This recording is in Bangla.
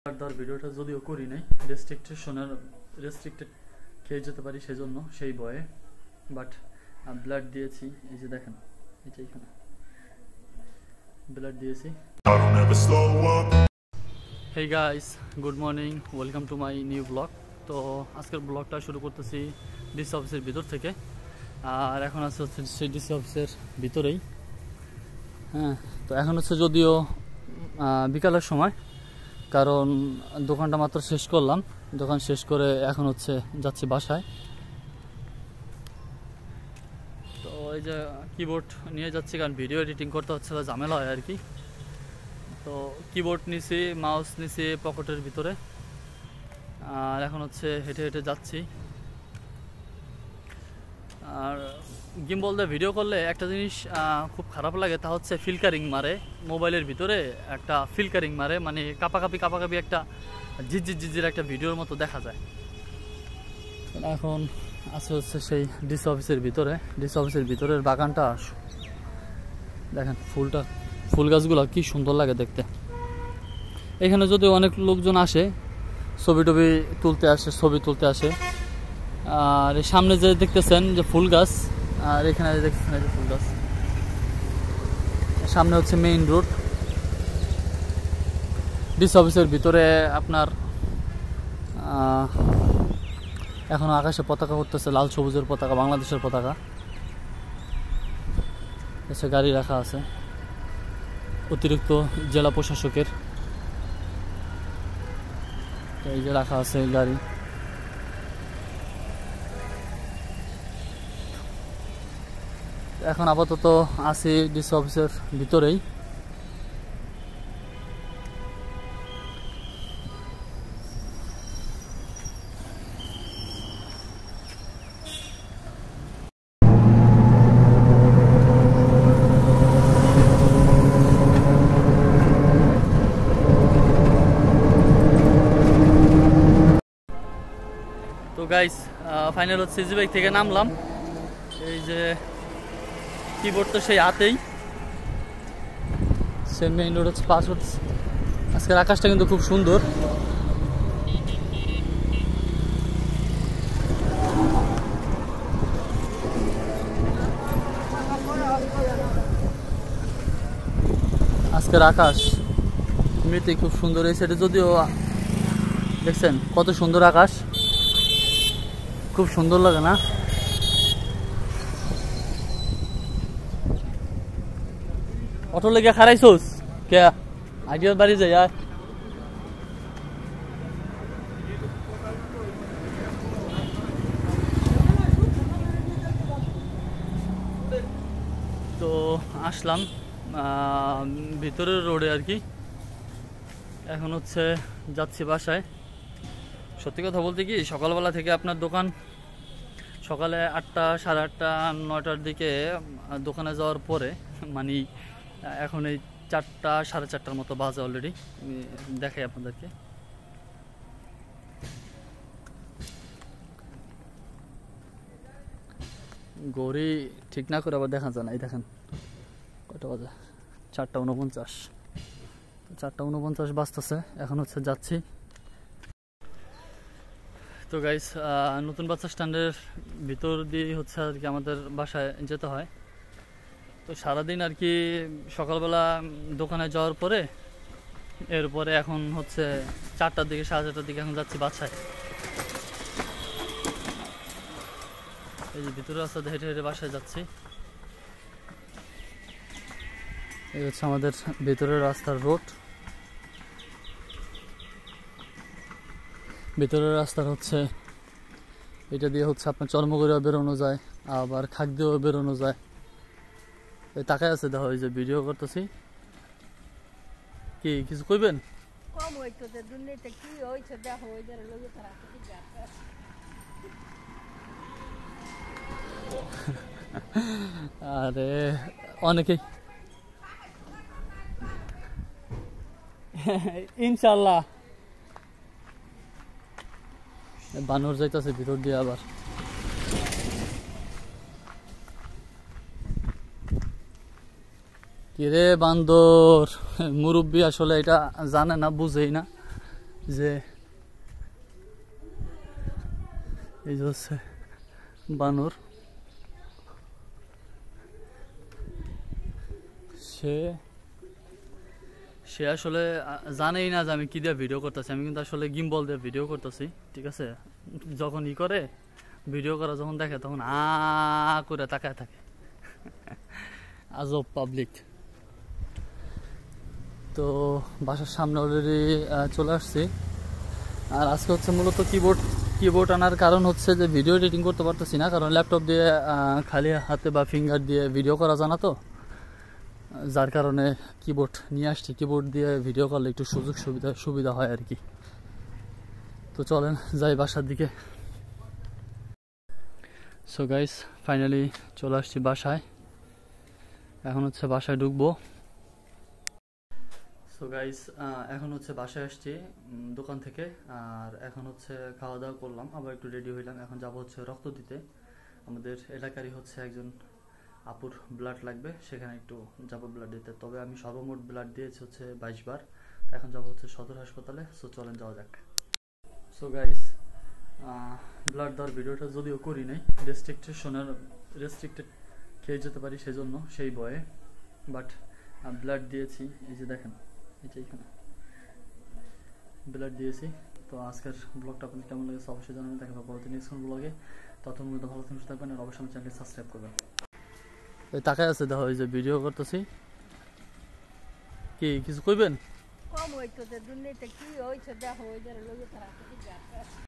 ধর ভিডিওটা যদিও করি নাই রেস্ট্রিক্টেড খেয়ে যেতে পারি সেজন্য সেই ভয়ে, বাট ব্লাড দিয়েছি। এই যে দেখেন, এই যে এখানে ব্লাড দিয়েছি। Hey guys, good morning, welcome to my new blog. তো আজকের ব্লগটা শুরু করতেছি ডিসি অফিসের ভিতর থেকে। আর এখন আছে হচ্ছে সেই ডিসি অফিসের ভিতরেই। হ্যাঁ, তো এখন হচ্ছে যদিও বিকালের সময়, কারণ দোকানটা মাত্র শেষ করলাম। দোকান শেষ করে এখন হচ্ছে যাচ্ছি বাসায়। তো এই যে কিবোর্ড নিয়ে যাচ্ছি, কারণ ভিডিও এডিটিং করতে হচ্ছে, ঝামেলা হয় আর কি। তো কিবোর্ড নিছি, মাউস নিছি পকেটের ভিতরে, আর এখন হচ্ছে হেঁটে হেঁটে যাচ্ছি। আর গিম্বল দিয়ে ভিডিও করলে একটা জিনিস খুব খারাপ লাগে, তা হচ্ছে ফিল্টারিং মারে মোবাইলের ভিতরে, একটা ফিল্টারিং মারে, মানে কাপাকাপি একটা ঝিঝির একটা ভিডিওর মতো দেখা যায়। এখন আছে হচ্ছে সেই ডিসি অফিসের ভিতরে। ডিসি অফিসের ভিতরের বাগানটা দেখেন, ফুল গাছগুলো কি সুন্দর লাগে দেখতে। এখানে যদি অনেক লোকজন আসে, ছবি তুলতে আসে। আর সামনে যে দেখতেছেন যে ফুল গাছ, আর এখানে দেখতেছেন এই যে ফুল গাছ, সামনে হচ্ছে মেইন রোড। ডিসি অফিসের ভিতরে আপনার এখন আকাশে পতাকা উঠতেছে, লাল সবুজের পতাকা, বাংলাদেশের পতাকা। এসে গাড়ি রাখা আছে অতিরিক্ত জেলা প্রশাসকের, এই যে রাখা আছে গাড়ি। এখন আপাতত আছি ডিসি অফিসের ভিতরেই। তো গাইস, ফাইনাল হচ্ছে ইজি বাইক থেকে নামলাম। এই যে কিবোর্ড তো সেই হাতেই, সে মেইন রোড হচ্ছে পাস হচ্ছে। আজকের আকাশটা কিন্তু খুব সুন্দর। আজকের আকাশ এমনিতেই খুব সুন্দর। এই সাইডে যদিও দেখছেন কত সুন্দর আকাশ, খুব সুন্দর লাগে না? অটো লেগে খারাইছোস কে? আইডিয়ার বাড়ি যাই আর তো আসলাম ভিতরের রোডে আর কি। এখন হচ্ছে যাচ্ছি বাসায়। সত্যি কথা বলতে কি, সকালবেলা থেকে আপনার দোকান সকালে 8টা, সাড়ে 8টা, 9টার দিকে দোকানে যাওয়ার পরে, মানে এখন এই 4টা, সাড়ে 4টার মতো বাজে অলরেডি। দেখাই আপনাদেরকে। ঘড়ি ঠিক না করে আবার দেখা যায় না। এই দেখেন কয়টা বাজে, 4টা 49। 4টা 49 বাজতেছে। এখন হচ্ছে যাচ্ছি। তো গাইস, নতুন বাস স্ট্যান্ডের ভিতর দিয়ে হচ্ছে আর কি আমাদের বাসায় যেতে হয়। তো সারাদিন আর কি সকালবেলা দোকানে যাওয়ার পরে, এরপরে এখন হচ্ছে 4টার দিকে, সাড়ে 4টার দিকে এখন যাচ্ছি বাসায়। এই যে ভিতরে রাস্তা হেঁটে হেঁটে বাসায় যাচ্ছি। এই হচ্ছে আমাদের ভিতরের রাস্তার রোড। ভিতরের রাস্তার হচ্ছে এটা দিয়ে হচ্ছে আপনার চর্মগড়িয়াও বেরোনো যায়, আবার খাক দিয়েও বেরোনো যায়। এই তাকায় আছে, দেখো এই যে ভিডিও করতেছি। কি কিছু কইবেন? আরে অনেকেই ইনশাল্লাহ বানর যাইতেছে ভিতর দিয়ে। আবার কিরে বান্দর, মুরব্বী আসলে এটা জানে না, বুঝেই না। যে এই যে হচ্ছে বানর, সে সে আসলে জানেই না যে আমি কি দিয়ে ভিডিও করতেছি। আমি কিন্তু আসলে গিম্বল দিয়ে ভিডিও করতেছি, ঠিক আছে। যখন ই করে ভিডিও করা যখন দেখে তখন করে তাকায় থাকে। আজব পাবলিক। তো বাসার সামনে অলরেডি চলে আসছি। আর আজকে হচ্ছে মূলত কিবোর্ড আনার কারণ হচ্ছে যে ভিডিও এডিটিং করতে পারতেছি না, কারণ ল্যাপটপ দিয়ে খালি হাতে বা ফিঙ্গার দিয়ে ভিডিও করা জানা তো, যার কারণে কিবোর্ড নিয়ে আসছি। কিবোর্ড দিয়ে ভিডিও করলে একটু সুবিধা হয় আর কি। তো চলেন যাই বাসার দিকে। সো গাইস, ফাইনালি চলে আসছি বাসায়। এখন হচ্ছে বাসায় ঢুকবো। সো গাইস, এখন হচ্ছে বাসায় আসছি দোকান থেকে। আর এখন হচ্ছে খাওয়া দাওয়া করলাম, আবার একটু রেডি হইলাম। এখন যাব হচ্ছে রক্ত দিতে। আমাদের এলাকারই হচ্ছে একজন আপুর ব্লাড লাগবে, সেখানে একটু যাব ব্লাড দিতে। তবে আমি সর্বমোট ব্লাড দিয়েছি হচ্ছে 22 বার। এখন যাব হচ্ছে সদর হাসপাতালে। সো চলেন যাওয়া যাক। সো গাইস, ব্লাড দেওয়ার ভিডিওটা যদিও করি নাই, রেস্ট্রিক্টেড খেয়ে যেতে পারি সেজন্য, সেই ভয়ে। বাট ব্লাড দিয়েছি, এই যে দেখেন, এইখানে ব্লাড দিয়েছি। তো আজকের ব্লগটা আপনাদের কেমন লেগেছে অবশ্যই জানাবেন। দেখা হবে পরবর্তী নেক্সট কোন ব্লগে। ততক্ষণ মধ্যে ভালো থাকবেন, আর অবশ্যই আমার চ্যানেলটি সাবস্ক্রাইব করবেন। এই তাকায় আছে, দেখো এই যে ভিডিও করতেছি। কি কিছু কইবেন? কম হইতো, দুর্নীতি কি হয়েছে দেখো, ওই